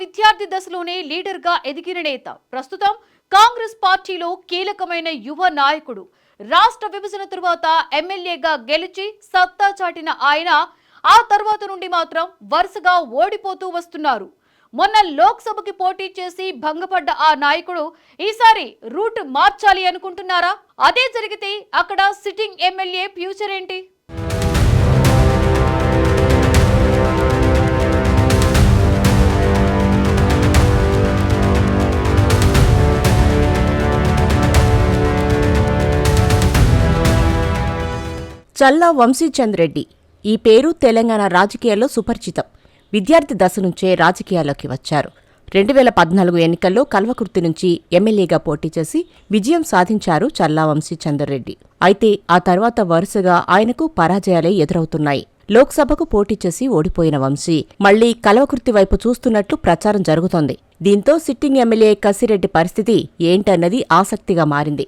విద్యార్థి దశలోనే లీడర్గా ఎదిగిన నేత. ప్రస్తుతం కాంగ్రెస్ పార్టీలో కీలకమైన యువ నాయకుడు. రాష్ట్ర విభజన తరువాత ఎమ్మెల్యేగా గెలిచి సత్తా చాటిన ఆయన ఆ తర్వాత నుండి మాత్రం వరుసగా ఓడిపోతూ వస్తున్నారు. మొన్న లోక్సభకి పోటీ చేసి భంగపడ్డ ఆ నాయకుడు ఈసారి రూట్ మార్చాలి అనుకుంటున్నారా? అదే జరిగితే అక్కడ సిట్టింగ్ ఎమ్మెల్యే ఫ్యూచర్ ఏంటి? చల్లా వంశీచంద్ రెడ్డి ఈ పేరు తెలంగాణ రాజకీయాల్లో సుపరిచితం. విద్యార్థి దశ నుంచే రాజకీయాల్లోకి వచ్చారు. 2014 ఎన్నికల్లో కల్వకుర్తి నుంచి ఎమ్మెల్యేగా పోటీ చేసి విజయం సాధించారు చల్లా వంశీచంద్ రెడ్డి. అయితే ఆ తర్వాత వరుసగా ఆయనకు పరాజయాలే ఎదురవుతున్నాయి. లోక్సభకు పోటీ చేసి ఓడిపోయిన వంశీ మళ్లీ కల్వకుర్తి వైపు చూస్తున్నట్లు ప్రచారం జరుగుతోంది. దీంతో సిట్టింగ్ ఎమ్మెల్యే కసిరెడ్డి పరిస్థితి ఏంటన్నది ఆసక్తిగా మారింది.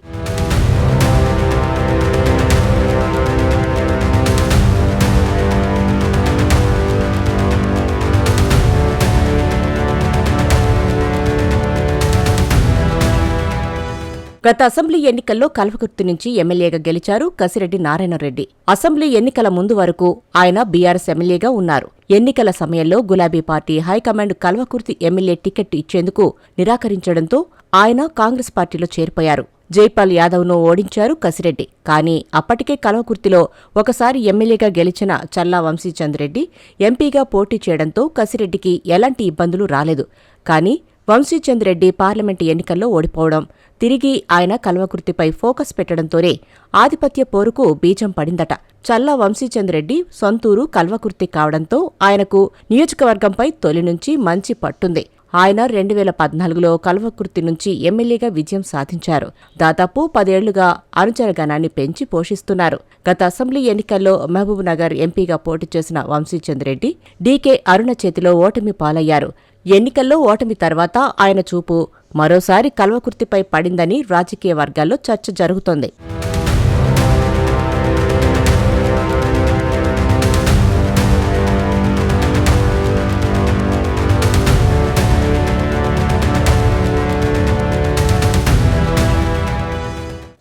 గత అసెంబ్లీ ఎన్నికల్లో కల్వకుర్తి నుంచి ఎమ్మెల్యేగా గెలిచారు కసిరెడ్డి నారాయణరెడ్డి. అసెంబ్లీ ఎన్నికల ముందు వరకు ఆయన బీఆర్ఎస్ ఎమ్మెల్యేగా ఉన్నారు. ఎన్నికల సమయంలో గులాబీ party high command Kalwakurthy MLA ticket ఇచ్చేందుకు నిరాకరించడంతో ఆయన కాంగ్రెస్ పార్టీలో చేరిపోయారు. జైపాల్ యాదవ్ను ఓడించారు కసిరెడ్డి. కానీ అప్పటికే కల్వకుర్తిలో ఒకసారి ఎమ్మెల్యేగా గెలిచిన చల్లా వంశీచంద్ రెడ్డి ఎంపీగా పోటీ చేయడంతో కసిరెడ్డికి ఎలాంటి ఇబ్బందులు రాలేదు. కానీ వంశీచంద్ రెడ్డి పార్లమెంటు ఎన్నికల్లో ఓడిపోవడం, తిరిగి ఆయన కల్వకుర్తిపై ఫోకస్ పెట్టడంతోనే ఆధిపత్య పోరుకు బీజం పడిందట. చల్లా వంశీచంద్ రెడ్డి సొంతూరు కల్వకుర్తి కావడంతో ఆయనకు నియోజకవర్గంపై తొలి నుంచి మంచి పట్టుంది. ఆయన 2014లో కల్వకుర్తి నుంచి ఎమ్మెల్యేగా విజయం సాధించారు. దాదాపు 10 ఏళ్లుగా అనుచరగణాన్ని పెంచి పోషిస్తున్నారు. గత అసెంబ్లీ ఎన్నికల్లో మహబూబ్నగర్ ఎంపీగా పోటీ చేసిన వంశీచంద్ రెడ్డి డీకే అరుణ చేతిలో ఓటమి పాలయ్యారు. ఎన్నికల్లో ఓటమి తర్వాత ఆయన చూపు మరోసారి కల్వకుర్తిపై పడిందని రాజకీయ వర్గాల్లో చర్చ జరుగుతోంది.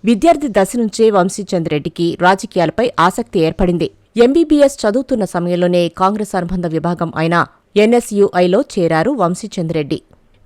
విద్యార్థి దశ నుంచే వంశీచంద్ రెడ్డికి రాజకీయాలపై ఆసక్తి ఏర్పడింది. ఎంబీబీఎస్ చదువుతున్న సమయంలోనే కాంగ్రెస్ అనుబంధ విభాగం అయిన ఎన్ఎస్యుఐలో చేరారు వంశీచంద్ రెడ్డి.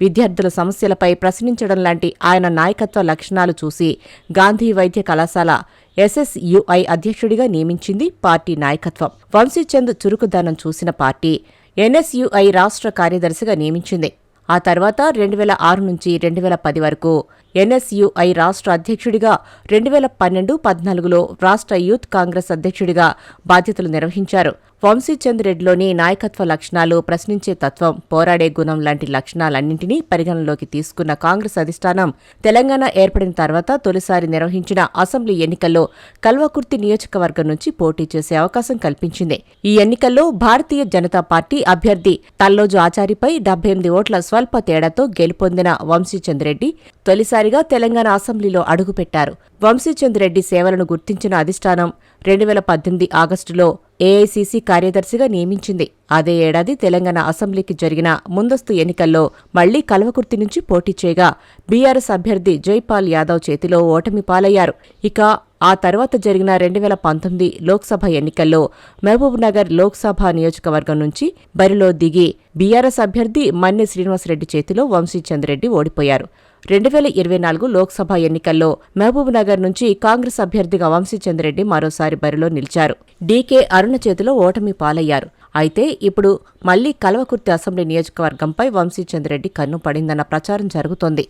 విద్యార్థుల సమస్యలపై ప్రశ్నించడం లాంటి ఆయన నాయకత్వ లక్షణాలు చూసి గాంధీ వైద్య కళాశాల ఎస్ఎస్యుఐ అధ్యక్షుడిగా నియమించింది పార్టీ నాయకత్వం. వంశీచంద్ చురుకుదనం చూసిన పార్టీ ఎన్ఎస్యుఐ రాష్ట్ర కార్యదర్శిగా నియమించింది. ఆ తర్వాత 2006 నుంచి 2010 వరకు ఎన్ఎస్యుఐ రాష్ట్ర అధ్యక్షుడిగా, 2012-14లో రాష్ట్ర యూత్ కాంగ్రెస్ అధ్యక్షుడిగా బాధ్యతలు నిర్వహించారు. వంశీచంద్ రెడ్డిలోని నాయకత్వ లక్షణాలు, ప్రశ్నించే తత్వం, పోరాడే గుణం లాంటి లక్షణాలన్నింటినీ పరిగణనలోకి తీసుకున్న కాంగ్రెస్ అధిష్టానం తెలంగాణ ఏర్పడిన తర్వాత తొలిసారి నిర్వహించిన అసెంబ్లీ ఎన్నికల్లో కల్వకుర్తి నియోజకవర్గం నుంచి పోటీ చేసే అవకాశం కల్పించింది. ఈ ఎన్నికల్లో భారతీయ జనతా పార్టీ అభ్యర్థి తల్లోజు ఆచారిపై 78 ఓట్ల స్వల్ప తేడాతో గెలుపొందిన వంశీచంద్ రెడ్డి తొలిసారిగా తెలంగాణ అసెంబ్లీలో అడుగుపెట్టారు. వంశీచంద్ రెడ్డి సేవలను గుర్తించిన అధిష్టానం 2018 ఆగస్టులో ఏఐసీసీ కార్యదర్శిగా నియమించింది. అదే ఏడాది తెలంగాణ అసెంబ్లీకి జరిగిన ముందస్తు ఎన్నికల్లో మళ్లీ కల్వకుర్తి నుంచి పోటీ చేయగా బీఆర్ఎస్ అభ్యర్థి జైపాల్ యాదవ్ చేతిలో ఓటమి పాలయ్యారు. ఇక ఆ తర్వాత జరిగిన 2019 లోక్సభ ఎన్నికల్లో మహబూబ్నగర్ లోక్సభ నియోజకవర్గం నుంచి బరిలో దిగి బీఆర్ఎస్ అభ్యర్థి మన్నె శ్రీనివాసరెడ్డి చేతిలో వంశీచంద్ రెడ్డి ఓడిపోయారు. 2024 లోక్సభ ఎన్నికల్లో మహబూబ్నగర్ నుంచి కాంగ్రెస్ అభ్యర్థిగా వంశీచంద్ రెడ్డి మరోసారి బరిలో నిలిచారు. డీకే అరుణ చేతిలో ఓటమి పాలయ్యారు. అయితే ఇప్పుడు మళ్లీ కల్వకుర్తి అసెంబ్లీ నియోజకవర్గంపై వంశీచంద్ రెడ్డి కన్ను పడిందన్న ప్రచారం జరుగుతోంది.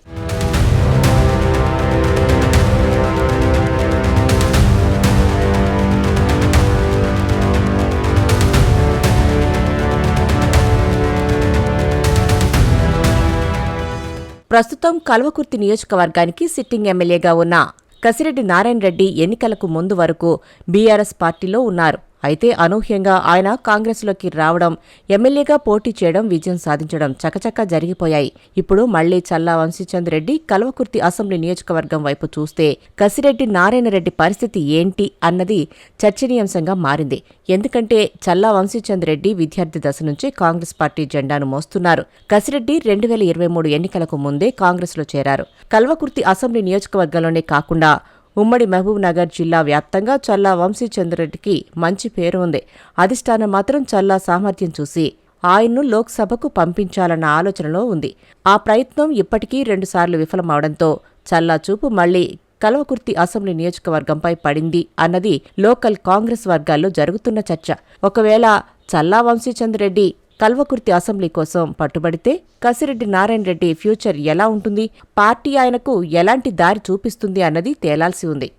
ప్రస్తుతం కల్వకుర్తి నియోజకవర్గానికి సిట్టింగ్ ఎమ్మెల్యేగా ఉన్న కసిరెడ్డి నారాయణరెడ్డి ఎన్నికలకు ముందు వరకు బీఆర్ఎస్ పార్టీలో ఉన్నారు. అయితే అనూహ్యంగా ఆయన కాంగ్రెస్లోకి రావడం, ఎమ్మెల్యేగా పోటీ చేయడం, విజయం సాధించడం చకచకా జరిగిపోయాయి. ఇప్పుడు మళ్లీ చల్లా వంశీచంద్ రెడ్డి కల్వకుర్తి అసెంబ్లీ నియోజకవర్గం వైపు చూస్తే కసిరెడ్డి నారాయణరెడ్డి పరిస్థితి ఏంటి అన్నది చర్చనీయాంశంగా మారింది. ఎందుకంటే చల్లా వంశీచంద్ రెడ్డి విద్యార్థి దశ నుంచే కాంగ్రెస్ పార్టీ జెండాను మోస్తున్నారు. కసిరెడ్డి 2023 ఎన్నికలకు ముందే కాంగ్రెస్లో చేరారు. కల్వకుర్తి అసెంబ్లీ నియోజకవర్గంలోనే కాకుండా ఉమ్మడి మహబూబ్ నగర్ జిల్లా వ్యాప్తంగా చల్లా వంశీచంద్రెడ్డికి మంచి పేరు ఉంది. అధిష్టానం మాత్రం చల్లా సామర్థ్యం చూసి ఆయన్ను లోక్సభకు పంపించాలన్న ఆలోచనలో ఉంది. ఆ ప్రయత్నం ఇప్పటికీ 2 సార్లు విఫలమవడంతో చల్లా చూపు మళ్లీ కల్వకుర్తి అసెంబ్లీ నియోజకవర్గంపై పడింది అన్నది లోకల్ కాంగ్రెస్ వర్గాల్లో జరుగుతున్న చర్చ. ఒకవేళ చల్లా వంశీచంద్ రెడ్డి కల్వకుర్తి అసెంబ్లీ కోసం పట్టుబడితే కసిరెడ్డి నారాయణరెడ్డి ఫ్యూచర్ ఎలా ఉంటుంది, పార్టీ ఆయనకు ఎలాంటి దారి చూపిస్తుంది అన్నది తేలాల్సి ఉంది.